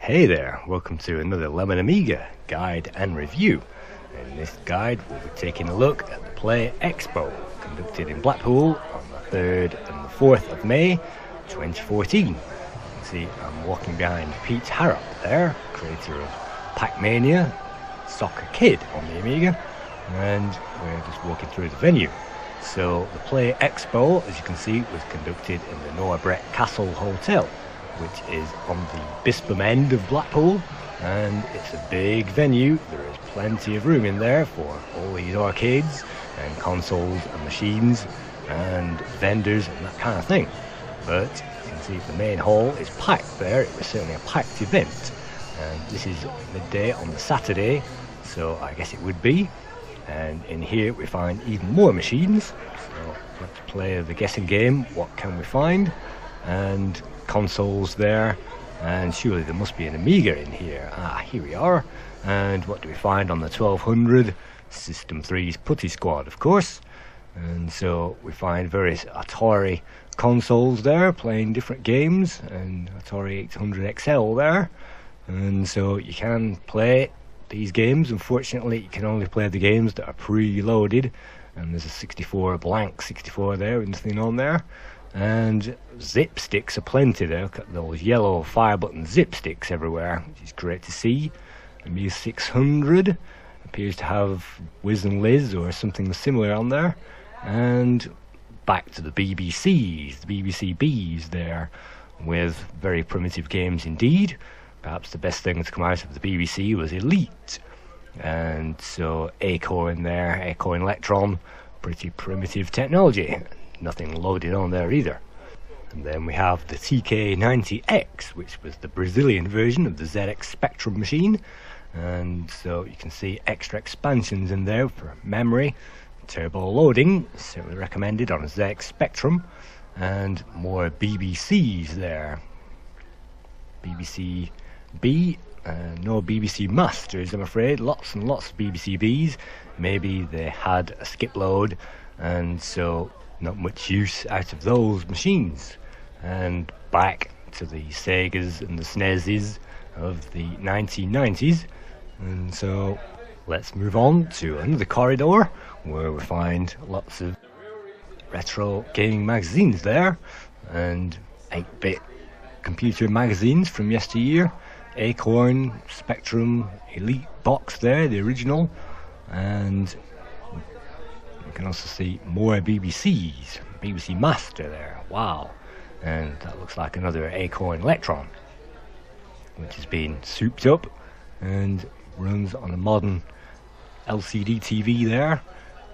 Hey there, welcome to another Lemon Amiga guide and review. In this guide we'll be taking a look at the Play Expo conducted in Blackpool on the 3rd and the 4th of May 2014. You can see I'm walking behind Pete Harrop there, creator of Pac-Mania, Soccer Kid on the Amiga, and we're just walking through the venue. So the Play Expo, as you can see, was conducted in the Norbreck Castle Hotel, which is on the Bispham end of Blackpool, and it's a big venue. There is plenty of room in there for all these arcades and consoles and machines and vendors and that kind of thing. But you can see the main hall is packed there. It was certainly a packed event, and this is midday on the Saturday, so I guess it would be. And in here we find even more machines, so let's play the guessing game. What can we find? And consoles there, and surely there must be an Amiga in here. Here we are. And what do we find on the 1200? System 3's Putty Squad, of course. And so we find various Atari consoles there playing different games, and Atari 800 XL there. And so you can play these games. Unfortunately, you can only play the games that are pre-loaded, and there's a 64, blank 64 there, nothing on there. And zip sticks are plenty there. Look at those yellow fire button zip sticks everywhere, which is great to see. Amiga 600 appears to have Wiz and Liz or something similar on there. And back to the BBCs, the BBC Bs there, with very primitive games indeed. Perhaps the best thing to come out of the BBC was Elite. And so Acorn there, Acorn Electron, pretty primitive technology. Nothing loaded on there either. And then we have the TK90X, which was the Brazilian version of the ZX Spectrum machine. And so you can see extra expansions in there for memory, turbo loading, certainly recommended on a ZX Spectrum, and more BBCs there. BBC B, no BBC Masters, I'm afraid. Lots and lots of BBC Bs. Maybe they had a skip load, and so not much use out of those machines. And back to the Segas and the SNESes of the 1990s. And so let's move on to another corridor where we find lots of retro gaming magazines there, and 8-bit computer magazines from yesteryear. Acorn, Spectrum, Elite box there, the original. And you can also see more BBCs, BBC Master there, wow. And that looks like another Acorn Electron, which has been souped up and runs on a modern LCD TV there.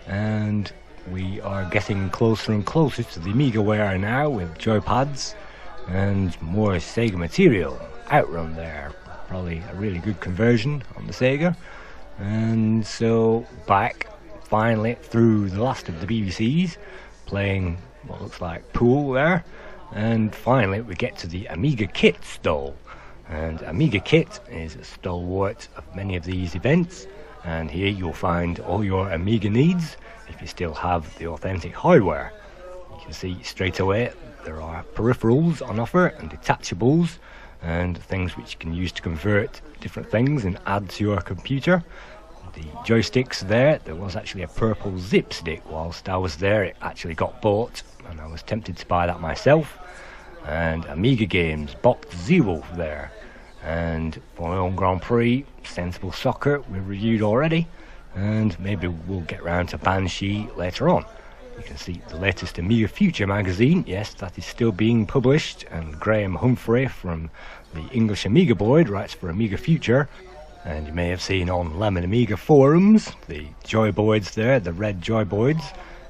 And we are getting closer and closer to the Amiga wear now, with joypads and more Sega material. Outrun there, probably a really good conversion on the Sega. And so back finally through the last of the BBCs, playing what looks like pool there, and finally we get to the Amiga Kit stall. And Amiga Kit is a stalwart of many of these events, and here you'll find all your Amiga needs if you still have the authentic hardware. You can see straight away there are peripherals on offer and detachables, and things which you can use to convert different things and add to your computer. The joysticks there was actually a purple zip stick whilst I was there. It actually got bought and I was tempted to buy that myself. And Amiga games, Box Zero there, and Formula 1 Grand Prix, Sensible Soccer we've reviewed already, and maybe we'll get round to Banshee later on. You can see the latest Amiga Future magazine, yes, that is still being published, and Graham Humphrey from the English Amiga Board writes for Amiga Future. And you may have seen on Lemon Amiga forums the joyboards there, the red joyboards,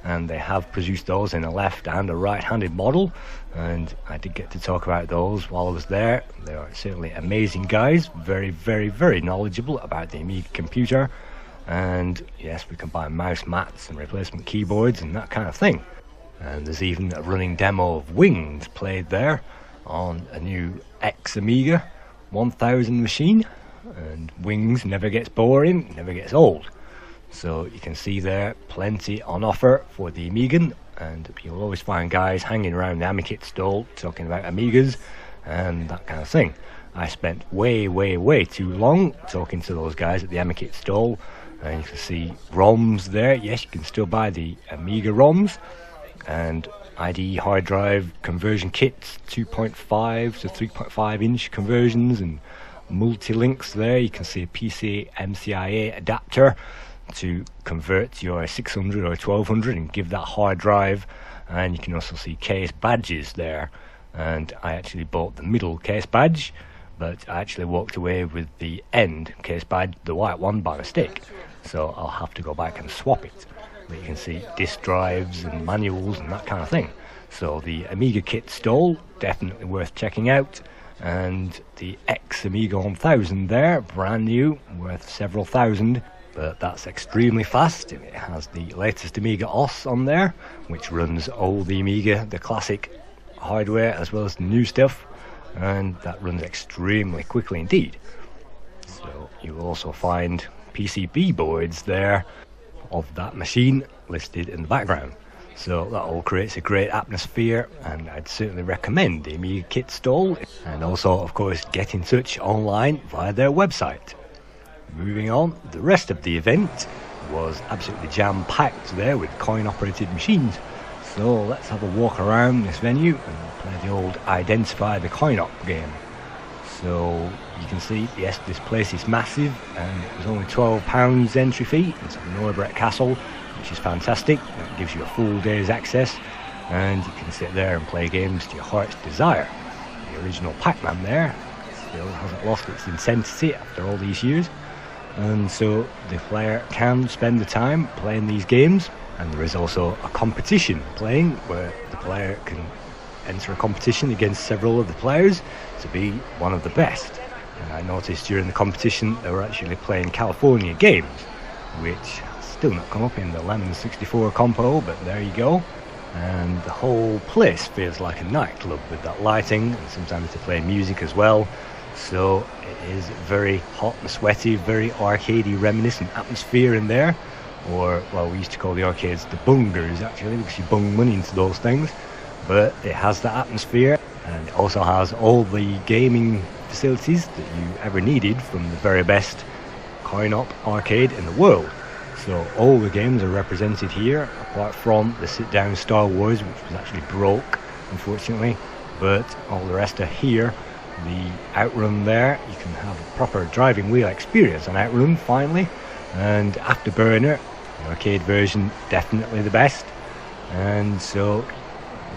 and they have produced those in a left and a right-handed model, and I did get to talk about those while I was there. They are certainly amazing guys, very, very, very knowledgeable about the Amiga computer. And yes, we can buy mouse mats and replacement keyboards and that kind of thing. And there's even a running demo of Wings played there on a new Amiga 1000 machine. And Wings never gets boring, never gets old. So you can see there plenty on offer for the Amigan, and you'll always find guys hanging around the AmiKit stall talking about Amigas and that kind of thing. I spent way too long talking to those guys at the Amiga stall, and you can see ROMs there. Yes, you can still buy the Amiga ROMs, and ID hard drive conversion kits, 2.5 to 3.5 inch conversions, and multi-links there. You can see a PC MCIA adapter to convert your 600 or 1200 and give that hard drive, and you can also see case badges there. And I actually bought the middle case badge, but I actually walked away with the end case badge, the white one, by mistake, so I'll have to go back and swap it. But you can see disk drives and manuals and that kind of thing. So the Amiga kit stall, definitely worth checking out. And the Amiga 1000 there, brand new, worth several thousand, but that's extremely fast. It has the latest Amiga OS on there, which runs all the Amiga, the classic hardware, as well as the new stuff, and that runs extremely quickly indeed. So you will also find PCB boards there of that machine listed in the background. So that all creates a great atmosphere, and I'd certainly recommend the Amiga kit stall, and also of course get in touch online via their website. Moving on, the rest of the event was absolutely jam-packed there with coin-operated machines. So let's have a walk around this venue and play the old Identify the Coin-Op game. So you can see, yes, this place is massive, and it was only £12 entry fee into the Norbreck Castle, which is fantastic. It gives you a full day's access, and you can sit there and play games to your heart's desire. The original Pac-Man there still hasn't lost its intensity after all these years, and so the player can spend the time playing these games. And there is also a competition playing, where the player can enter a competition against several of the players to be one of the best. And I noticed during the competition they were actually playing California games, which has still not come up in the Lemon 64 compo, but there you go. And the whole place feels like a nightclub with that lighting, and sometimes they play music as well. So it is very hot and sweaty, very arcadey reminiscent atmosphere in there. Or, well, we used to call the arcades the bungers, actually, because you bung money into those things. But it has that atmosphere, and it also has all the gaming facilities that you ever needed from the very best coin-op arcade in the world. So all the games are represented here, apart from the sit-down Star Wars, which was actually broke, unfortunately. But all the rest are here. The Outrun there, you can have a proper driving wheel experience on Outrun, finally. And Afterburner, the arcade version, definitely the best. And so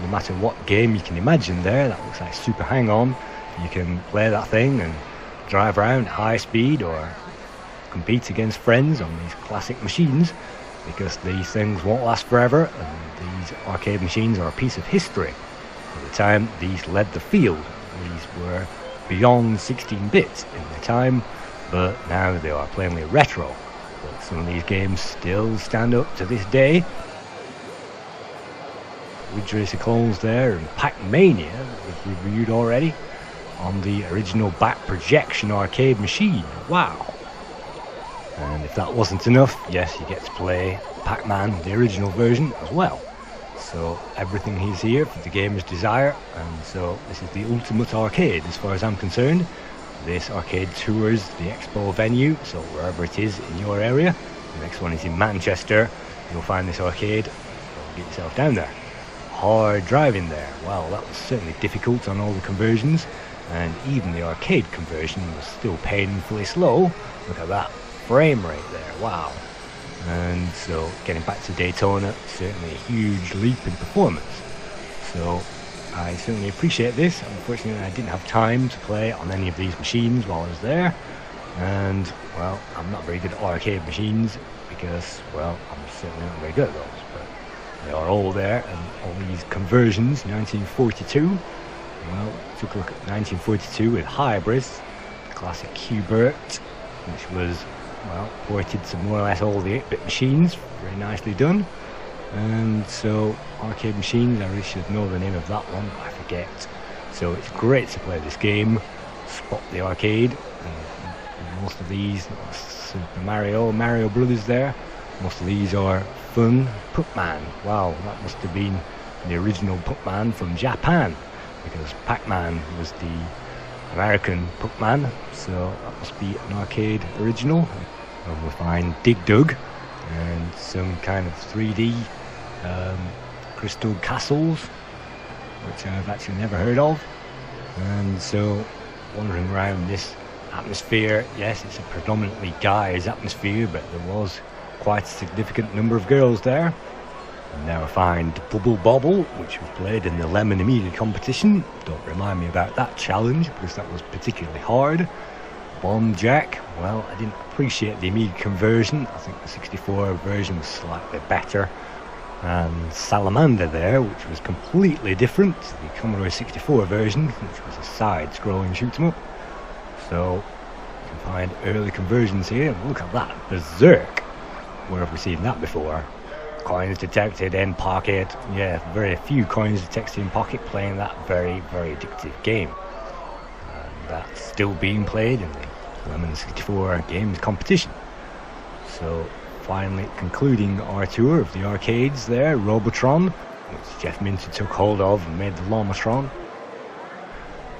no matter what game you can imagine there, that looks like Super Hang-On, you can play that thing and drive around at high speed or compete against friends on these classic machines, because these things won't last forever, and these arcade machines are a piece of history. At the time, these led the field. These were beyond 16 bits in their time, but now they are plainly retro. But some of these games still stand up to this day. Ridge Racer clones there, and Pac-Mania that was reviewed already on the original back projection arcade machine. Wow! And if that wasn't enough, yes, you get to play Pac-Man, the original version, as well. So everything is here for the gamer's desire, and so this is the ultimate arcade as far as I'm concerned. This arcade tours the Expo venue, so wherever it is in your area. The next one is in Manchester. You'll find this arcade, so get yourself down there. Hard driving there. Wow, that was certainly difficult on all the conversions, and even the arcade conversion was still painfully slow. Look at that frame rate there, wow. And so getting back to Daytona, certainly a huge leap in performance. So I certainly appreciate this. Unfortunately, I didn't have time to play on any of these machines while I was there, and well, I'm not very good at arcade machines because, well, I'm certainly not very good at those, but they are all there. And all these conversions, 1942, well, took a look at 1942 with hybrids, the classic Q-Bert, which was, well, ported to more or less all the 8-bit machines, very nicely done. And so arcade machines, I really should know the name of that one, but I forget. So it's great to play this game, spot the arcade, and most of these, Super Mario Brothers there, most of these are fun. Puckman, wow, that must have been the original Puckman from Japan, because Pac-Man was the American Puckman, so that must be an arcade original. And we find Dig Dug and some kind of 3D crystal castles, which I've actually never heard of. And so wandering around this atmosphere, yes, it's a predominantly guys atmosphere, but there was quite a significant number of girls there. And now I find Bubble Bobble, which was played in the Lemon Amiga competition. Don't remind me about that challenge, because that was particularly hard. Bomb Jack, well, I didn't appreciate the Amiga conversion. I think the 64 version was slightly better. And Salamander there, which was completely different to the Commodore 64 version, which was a side-scrolling shoot-'em-up. So you can find early conversions here. Look at that, Berserk. Where have we seen that before? Coins detected in pocket. Yeah, very few coins detected in pocket, playing that very, very addictive game. And that's still being played in the Lemon 64 games competition. So finally concluding our tour of the arcades there, Robotron, which Jeff Minter took hold of and made the Lomatron.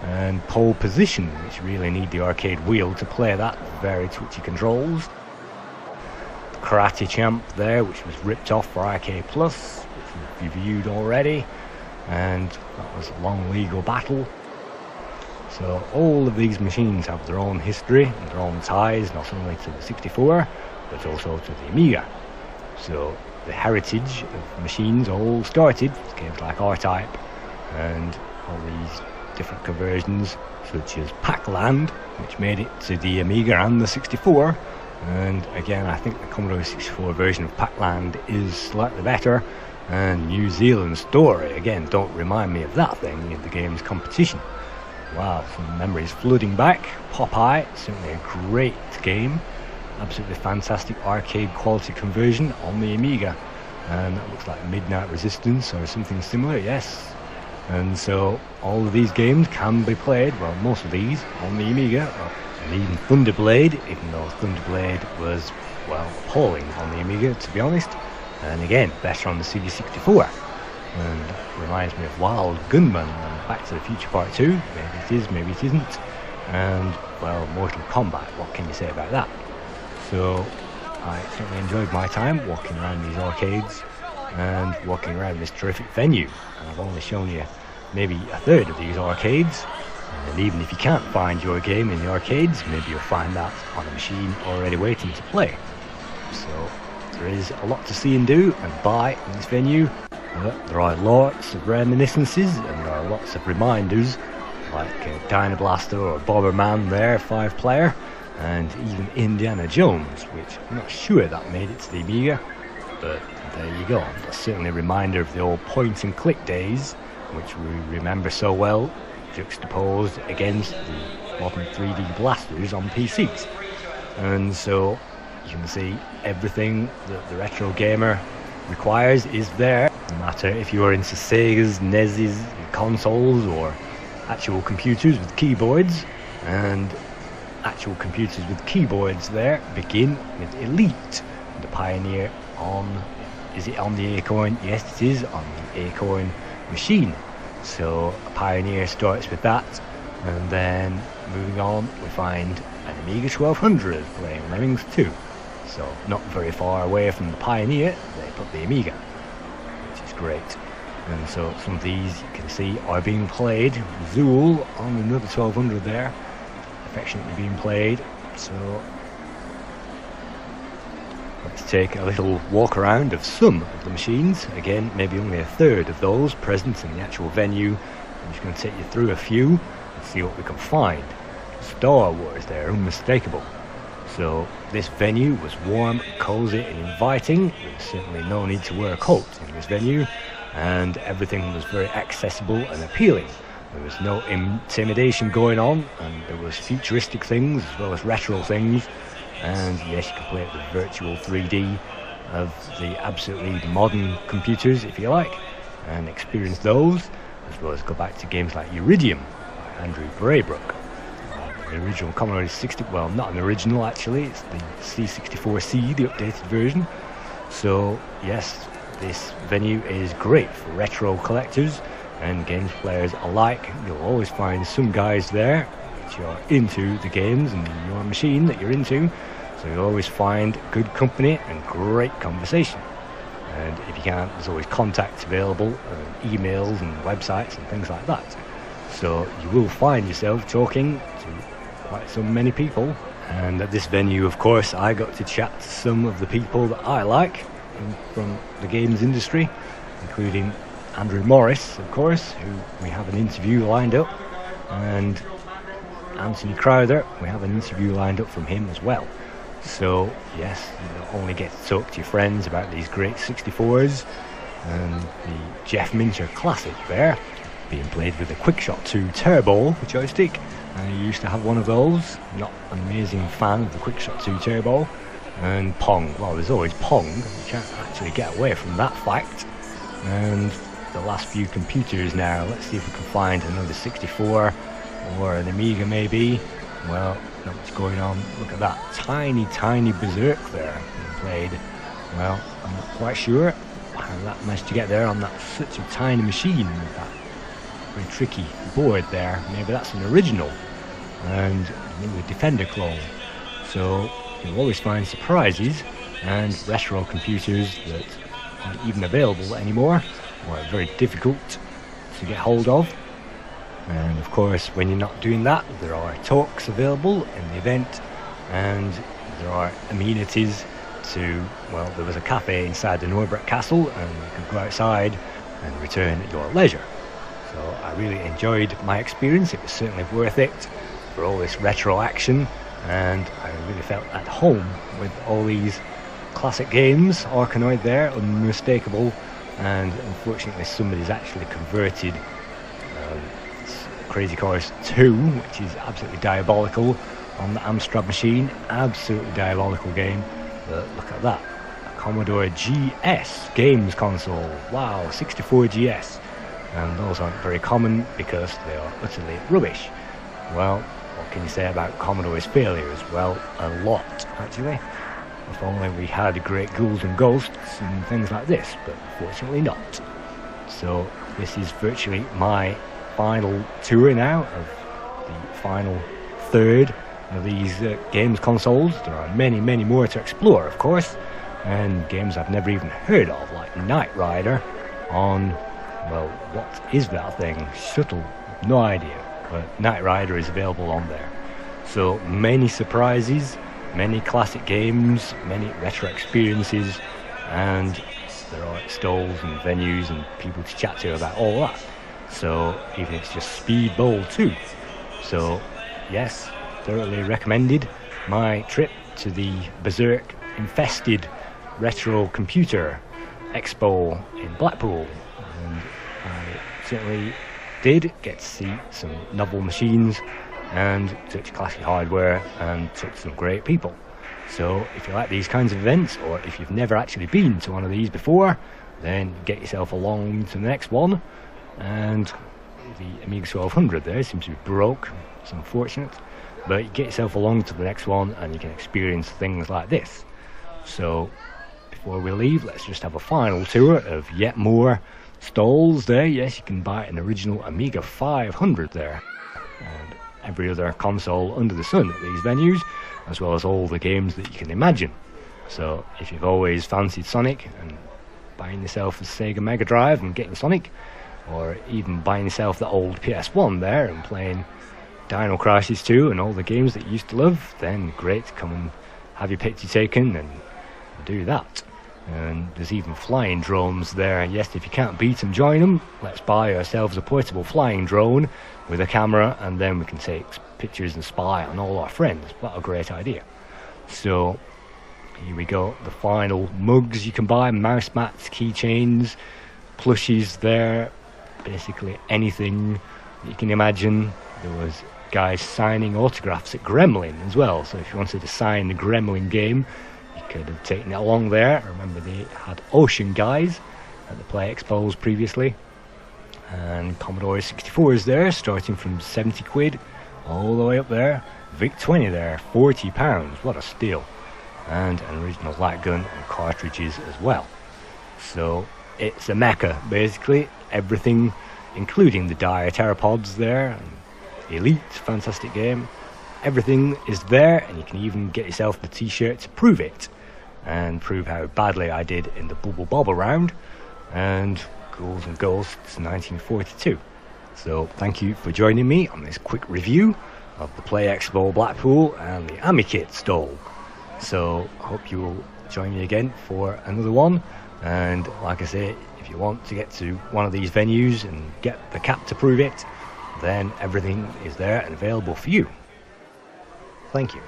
And Pole Position, which really need the arcade wheel to play that, very twitchy controls. Karate Champ there, which was ripped off for IK Plus, which we've reviewed already, and that was a long legal battle. So all of these machines have their own history and their own ties, not only to the 64 but also to the Amiga. So the heritage of machines all started with games like R-Type and all these different conversions, such as Pac-Land, which made it to the Amiga and the 64. And again, I think the Commodore 64 version of Pac-Land is slightly better. And New Zealand Story, again, don't remind me of that thing in the games competition. Wow, some memories flooding back. Popeye, certainly a great game. Absolutely fantastic arcade quality conversion on the Amiga. And that looks like Midnight Resistance or something similar, yes. And so all of these games can be played, well, most of these, on the Amiga. And even Thunderblade, even though Thunderblade was, well, appalling on the Amiga, to be honest. And again, better on the CD64. And that reminds me of Wild Gunman and Back to the Future Part 2. Maybe it is, maybe it isn't. And, well, Mortal Kombat, what can you say about that? So, I certainly enjoyed my time walking around these arcades and walking around this terrific venue. And I've only shown you maybe a third of these arcades. And even if you can't find your game in the arcades, maybe you'll find that on a machine already waiting to play. So there is a lot to see and do and buy in this venue. There are lots of reminiscences and there are lots of reminders, like Dynablaster or Bomberman there, 5-player, and even Indiana Jones, which I'm not sure that made it to the Amiga, but there you go. That's certainly a reminder of the old point-and-click days, which we remember so well, juxtaposed against the modern 3D blasters on PCs. And so you can see everything that the retro gamer requires is there, no matter if you're into Segas, NES's, consoles, or actual computers with keyboards. And actual computers with keyboards there begin with Elite, the Pioneer on, is it on the Acorn? Yes, it is on the Acorn machine. So a Pioneer starts with that, and then moving on we find an Amiga 1200 playing Lemmings 2. So not very far away from the Pioneer, they put the Amiga, which is great. And so some of these you can see are being played. Zool on another 1200 there, affectionately being played. So let's take a little walk around of some of the machines. Again, maybe only a third of those present in the actual venue. I'm just going to take you through a few and see what we can find. Star Wars there, unmistakable. So this venue was warm, cosy and inviting. There was certainly no need to wear a coat in this venue, and everything was very accessible and appealing. There was no intimidation going on, and there was futuristic things as well as retro things. And yes, you can play it with virtual 3D of the absolutely modern computers, if you like, and experience those, as well as go back to games like Iridium by Andrew Braybrook. The original Commodore 60, well, not an original actually, it's the C64C, the updated version. So yes, this venue is great for retro collectors and games players alike. You'll always find some guys there that you're into the games and your machine that you're into, so you always find good company and great conversation. And if you can't, there's always contacts available, emails and websites and things like that. So you will find yourself talking to quite so many people. And at this venue, of course, I got to chat to some of the people that I like from the games industry, including Andrew Morris, of course, who we have an interview lined up, and Anthony Crowther, we have an interview lined up from him as well. So yes, you not only get to talk to your friends about these great 64s and the Jeff Minter Classic there, being played with a QuickShot 2 Turbo joystick. I used to have one of those. Not an amazing fan of the QuickShot 2 Turbo. And Pong. Well, there's always Pong. You can't actually get away from that fact. And the last few computers now. Let's see if we can find another 64 or an Amiga maybe. Well, not much going on. Look at that tiny Berserk there being played. Well, I'm not quite sure how that managed to get there on that such a tiny machine with that very tricky board there. Maybe that's an original and maybe a Defender clone. So you'll always find surprises and retro computers that aren't even available anymore, or are very difficult to get hold of. And of course, when you're not doing that, there are talks available in the event, and there are amenities to, well, there was a cafe inside the Norbreck Castle, and you could go outside and return at your leisure. So I really enjoyed my experience. It was certainly worth it for all this retro action, and I really felt at home with all these classic games. Arkanoid there, unmistakable, and unfortunately somebody's actually converted Crazy Chorus 2, which is absolutely diabolical, on the Amstrad machine. Absolutely diabolical game. But look at that, a Commodore GS games console. Wow, 64 GS. And those aren't very common because they are utterly rubbish. Well, what can you say about Commodore's failures? Well, a lot, actually. If only we had great ghouls and ghosts and things like this, but fortunately not. So this is virtually my final tour now of the final third of these games consoles. There are many more to explore, of course, and games I've never even heard of, like Knight Rider on, well, what is that thing? Shuttle? No idea. But Knight Rider is available on there. So many surprises, many classic games, many retro experiences, and there are stalls and venues and people to chat to about all that. So even if it's just Speed Bowl 2. So yes, thoroughly recommended my trip to the Berserk infested retro computer expo in Blackpool. And I certainly did get to see some novel machines and touch classic hardware and touch some great people. So if you like these kinds of events, or if you've never actually been to one of these before, then get yourself along to the next one. And the Amiga 1200 there seems to be broke. It's unfortunate, but you get yourself along to the next one and you can experience things like this. So before we leave, let's just have a final tour of yet more stalls there. Yes, you can buy an original Amiga 500 there, and every other console under the sun at these venues, as well as all the games that you can imagine. So if you've always fancied Sonic and buying yourself a Sega Mega Drive and getting Sonic, or even buying yourself the old PS1 there and playing Dino Crisis 2 and all the games that you used to love, then great, come and have your picture taken and do that. And there's even flying drones there. Yes, if you can't beat them, join them. Let's buy ourselves a portable flying drone with a camera, and then we can take pictures and spy on all our friends. What a great idea. So here we go, the final mugs you can buy, mouse mats, keychains, plushies there, basically anything you can imagine. There was guys signing autographs at Gremlin as well, so if you wanted to sign the Gremlin game, you could have taken it along there. I remember they had Ocean guys at the Play Expos previously, and Commodore 64s there, starting from 70 quid all the way up there. Vic 20 there, £40, what a steal. And an original light gun and cartridges as well. So it's a mecca, basically. Everything, including the dire pteropods there, and Elite, fantastic game. Everything is there, and you can even get yourself the t-shirt to prove it, and prove how badly I did in the Bubble Bobble round, and Ghouls and Ghosts 1942. So thank you for joining me on this quick review of the Play Expo Blackpool and the Amikit stall. So I hope you will join me again for another one, and like I say, if you want to get to one of these venues and get the cap to prove it, then everything is there and available for you. Thank you.